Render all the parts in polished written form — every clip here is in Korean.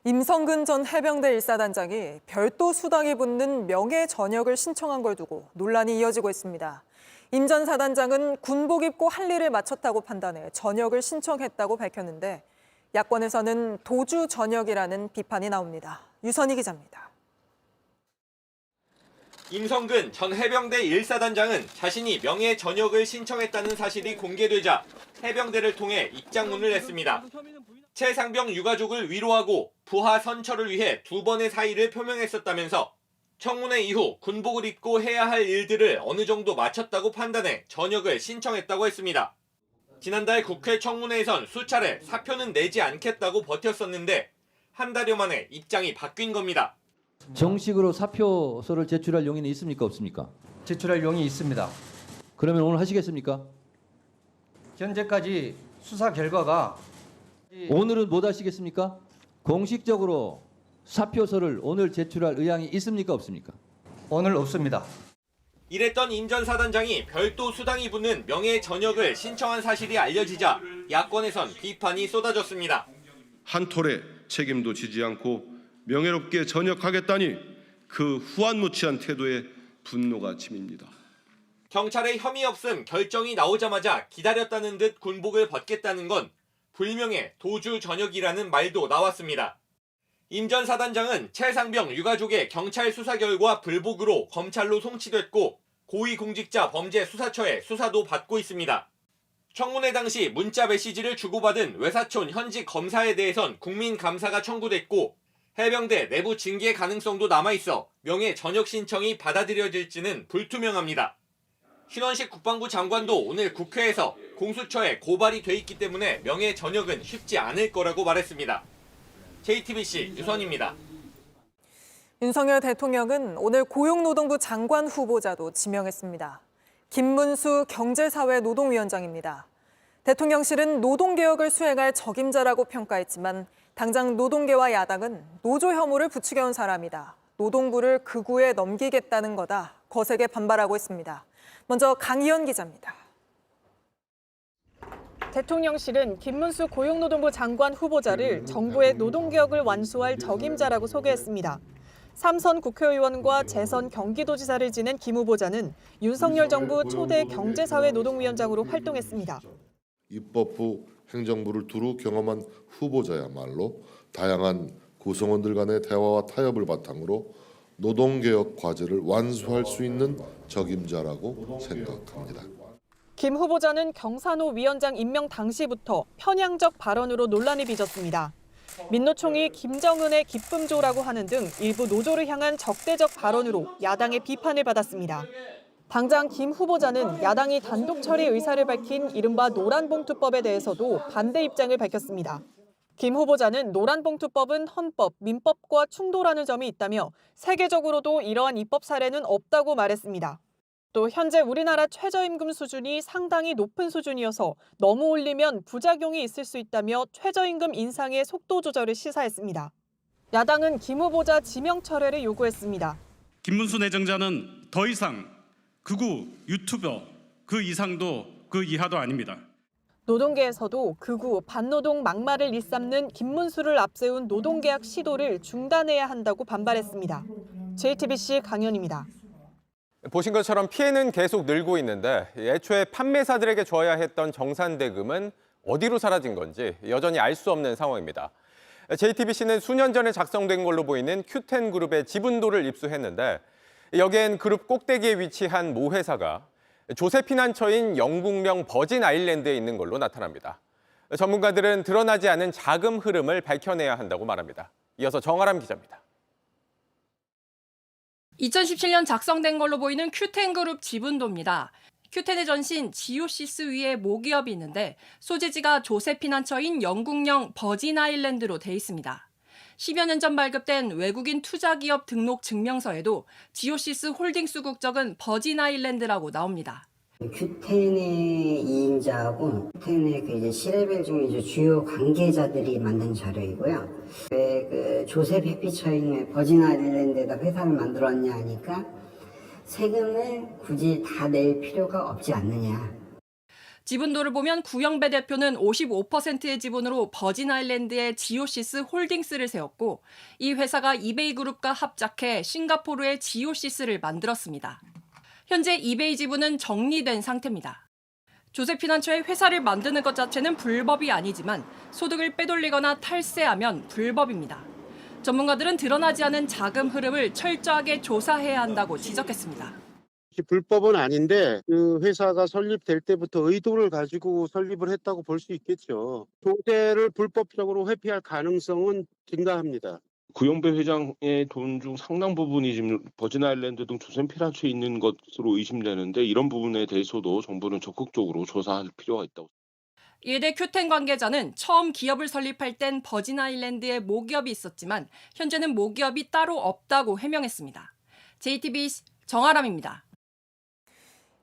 임성근 전 해병대 1사단장이 별도 수당이 붙는 명예 전역을 신청한 걸 두고 논란이 이어지고 있습니다. 임 전 사단장은 군복 입고 할 일을 마쳤다고 판단해 전역을 신청했다고 밝혔는데 야권에서는 도주 전역이라는 비판이 나옵니다. 유선희 기자입니다. 임성근 전 해병대 1사단장은 자신이 명예 전역을 신청했다는 사실이 공개되자 해병대를 통해 입장문을 냈습니다. 최상병 유가족을 위로하고 부하 선처를 위해 2번의 사의를 표명했었다면서 청문회 이후 군복을 입고 해야 할 일들을 어느 정도 마쳤다고 판단해 전역을 신청했다고 했습니다. 지난달 국회 청문회에선 수차례 사표는 내지 않겠다고 버텼었는데 한 달여 만에 입장이 바뀐 겁니다. 정식으로 사표서를 제출할 용의는 있습니까, 없습니까? 제출할 용이 있습니다. 그러면 오늘 하시겠습니까? 현재까지 수사 결과가 오늘은 못 하시겠습니까? 공식적으로 사표서를 오늘 제출할 의향이 있습니까, 없습니까? 오늘 없습니다. 이랬던 임 전 사단장이 별도 수당이 붙는 명예 전역을 신청한 사실이 알려지자 야권에선 비판이 쏟아졌습니다. 한 톨의 책임도 지지 않고 명예롭게 전역하겠다니 그 후안무치한 태도에 분노가 치밉니다. 경찰의 혐의 없음 결정이 나오자마자 기다렸다는 듯 군복을 벗겠다는 건 불명예 도주 전역이라는 말도 나왔습니다. 임 전 사단장은 최상병 유가족의 경찰 수사 결과 불복으로 검찰로 송치됐고 고위공직자 범죄수사처에 수사도 받고 있습니다. 청문회 당시 문자 메시지를 주고받은 외사촌 현직 검사에 대해선 국민감사가 청구됐고 해병대 내부 징계 가능성도 남아있어 명예 전역 신청이 받아들여질지는 불투명합니다. 신원식 국방부 장관도 오늘 국회에서 공수처에 고발이 돼 있기 때문에 명예 전역은 쉽지 않을 거라고 말했습니다. JTBC 유선입니다. 윤석열 대통령은 오늘 고용노동부 장관 후보자도 지명했습니다. 김문수 경제사회노동위원장입니다. 대통령실은 노동개혁을 수행할 적임자라고 평가했지만 당장 노동계와 야당은 노조 혐오를 부추겨온 사람이다. 노동부를 극우에 넘기겠다는 거다. 거세게 반발하고 있습니다. 먼저 강희연 기자입니다. 대통령실은 김문수 고용노동부 장관 후보자를 정부의 노동개혁을 완수할 적임자라고 소개했습니다. 3선 국회의원과 재선 경기도지사를 지낸 김 후보자는 윤석열 정부 초대 경제사회노동위원장으로 활동했습니다. 입법부, 행정부를 두루 경험한 후보자야말로 다양한 구성원들 간의 대화와 타협을 바탕으로 노동개혁 과제를 완수할 수 있는 적임자라고 생각합니다. 김 후보자는 경사노 위원장 임명 당시부터 편향적 발언으로 논란이 빚었습니다. 민노총이 김정은의 기쁨조라고 하는 등 일부 노조를 향한 적대적 발언으로 야당의 비판을 받았습니다. 당장 김 후보자는 야당이 단독 처리 의사를 밝힌 이른바 노란봉투법에 대해서도 반대 입장을 밝혔습니다. 김 후보자는 노란봉투법은 헌법, 민법과 충돌하는 점이 있다며 세계적으로도 이러한 입법 사례는 없다고 말했습니다. 또 현재 우리나라 최저임금 수준이 상당히 높은 수준이어서 너무 올리면 부작용이 있을 수 있다며 최저임금 인상의 속도 조절을 시사했습니다. 야당은 김 후보자 지명 철회를 요구했습니다. 김문수 내정자는 더 이상 극우 유튜버 그 이상도 그 이하도 아닙니다. 노동계에서도 극우 반노동 막말을 일삼는 김문수를 앞세운 노동개혁 시도를 중단해야 한다고 반발했습니다. JTBC 강연입니다. 보신 것처럼 피해는 계속 늘고 있는데 애초에 판매사들에게 줘야 했던 정산대금은 어디로 사라진 건지 여전히 알 수 없는 상황입니다. JTBC는 수년 전에 작성된 걸로 보이는 큐텐그룹의 지분도를 입수했는데 여기엔 그룹 꼭대기에 위치한 모 회사가 조세 피난처인 영국령 버진 아일랜드에 있는 걸로 나타납니다. 전문가들은 드러나지 않은 자금 흐름을 밝혀내야 한다고 말합니다. 이어서 정아람 기자입니다. 2017년 작성된 걸로 보이는 큐텐그룹 지분도입니다. 큐텐의 전신 지오시스 위에 모기업이 있는데 소재지가 조세 피난처인 영국령 버진 아일랜드로 돼 있습니다. 10여 년 전 발급된 외국인 투자기업 등록 증명서에도 지오시스 홀딩스 국적은 버진 아일랜드라고 나옵니다. 큐텐의 이인자하고 큐텐의 이제 C레벨 중에 이제 주요 관계자들이 만든 자료이고요. 왜 조셉 해피처인 버진 아일랜드에다 회사를 만들었냐 하니까 세금을 굳이 다 낼 필요가 없지 않느냐. 지분도를 보면 구영배 대표는 55%의 지분으로 버진아일랜드의 지오시스 홀딩스를 세웠고 이 회사가 이베이그룹과 합작해 싱가포르의 지오시스를 만들었습니다. 현재 이베이 지분은 정리된 상태입니다. 조세피난처의 회사를 만드는 것 자체는 불법이 아니지만 소득을 빼돌리거나 탈세하면 불법입니다. 전문가들은 드러나지 않은 자금 흐름을 철저하게 조사해야 한다고 지적했습니다. 불법은 아닌데 그 회사가 설립될 때부터 의도를 가지고 설립을 했다고 볼 수 있겠죠. 조세를 불법적으로 회피할 가능성은 증가합니다. 구영배 회장의 돈 중 상당 부분이 지금 버진아일랜드 등 조세 피난처에 있는 것으로 의심되는데 이런 부분에 대해서도 정부는 적극적으로 조사할 필요가 있다고. 이에 대해 큐텐 관계자는 처음 기업을 설립할 땐 버진아일랜드에 모기업이 있었지만 현재는 모기업이 따로 없다고 해명했습니다. JTBC 정아람입니다.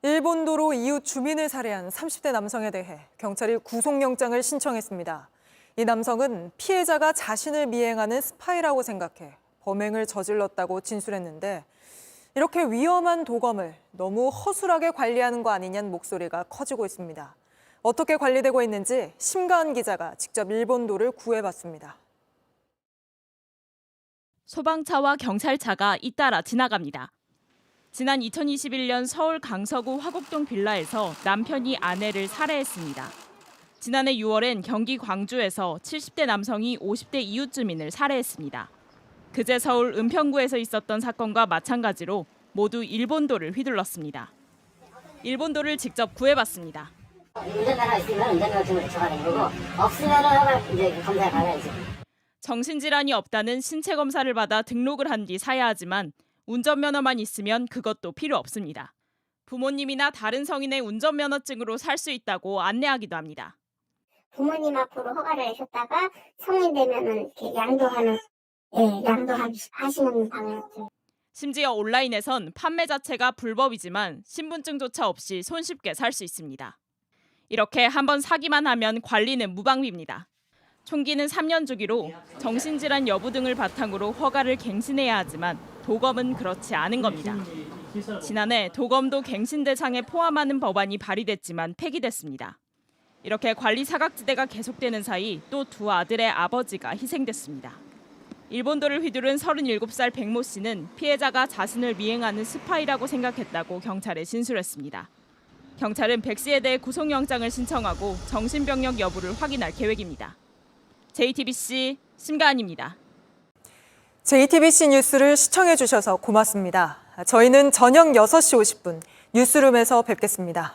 일본도로 이웃 주민을 살해한 30대 남성에 대해 경찰이 구속영장을 신청했습니다. 이 남성은 피해자가 자신을 미행하는 스파이라고 생각해 범행을 저질렀다고 진술했는데 이렇게 위험한 도검을 너무 허술하게 관리하는 거 아니냐는 목소리가 커지고 있습니다. 어떻게 관리되고 있는지 심가은 기자가 직접 일본도를 구해봤습니다. 소방차와 경찰차가 잇따라 지나갑니다. 지난 2021년 서울 강서구 화곡동 빌라에서 남편이 아내를 살해했습니다. 지난해 6월엔 경기 광주에서 70대 남성이 50대 이웃 주민을 살해했습니다. 그제 서울 은평구에서 있었던 사건과 마찬가지로 모두 일본도를 휘둘렀습니다. 일본도를 직접 구해봤습니다. 운전면허 있으면 운전면허 등을 붙여가는 거고 없으면은 이제 검사에 받아야지. 정신질환이 없다는 신체 검사를 받아 등록을 한 뒤 사야 하지만 운전면허만 있으면 그것도 필요 없습니다. 부모님이나 다른 성인의 운전면허증으로 살 수 있다고 안내하기도 합니다. 부모님 앞으로 허가를 내셨다가 성인 되면은 이렇게 양도하시는 방향이죠. 심지어 온라인에선 판매 자체가 불법이지만 신분증조차 없이 손쉽게 살 수 있습니다. 이렇게 한번 사기만 하면 관리는 무방비입니다. 총기는 3년 주기로 정신질환 여부 등을 바탕으로 허가를 갱신해야 하지만 도검은 그렇지 않은 겁니다. 지난해 도검도 갱신 대상에 포함하는 법안이 발의됐지만 폐기됐습니다. 이렇게 관리 사각지대가 계속되는 사이 또 두 아들의 아버지가 희생됐습니다. 일본도를 휘두른 37살 백모 씨는 피해자가 자신을 미행하는 스파이라고 생각했다고 경찰에 진술했습니다. 경찰은 백 씨에 대해 구속영장을 신청하고 정신병력 여부를 확인할 계획입니다. JTBC 심가은입니다. JTBC 뉴스를 시청해 주셔서 고맙습니다. 저희는 저녁 6시 50분 뉴스룸에서 뵙겠습니다.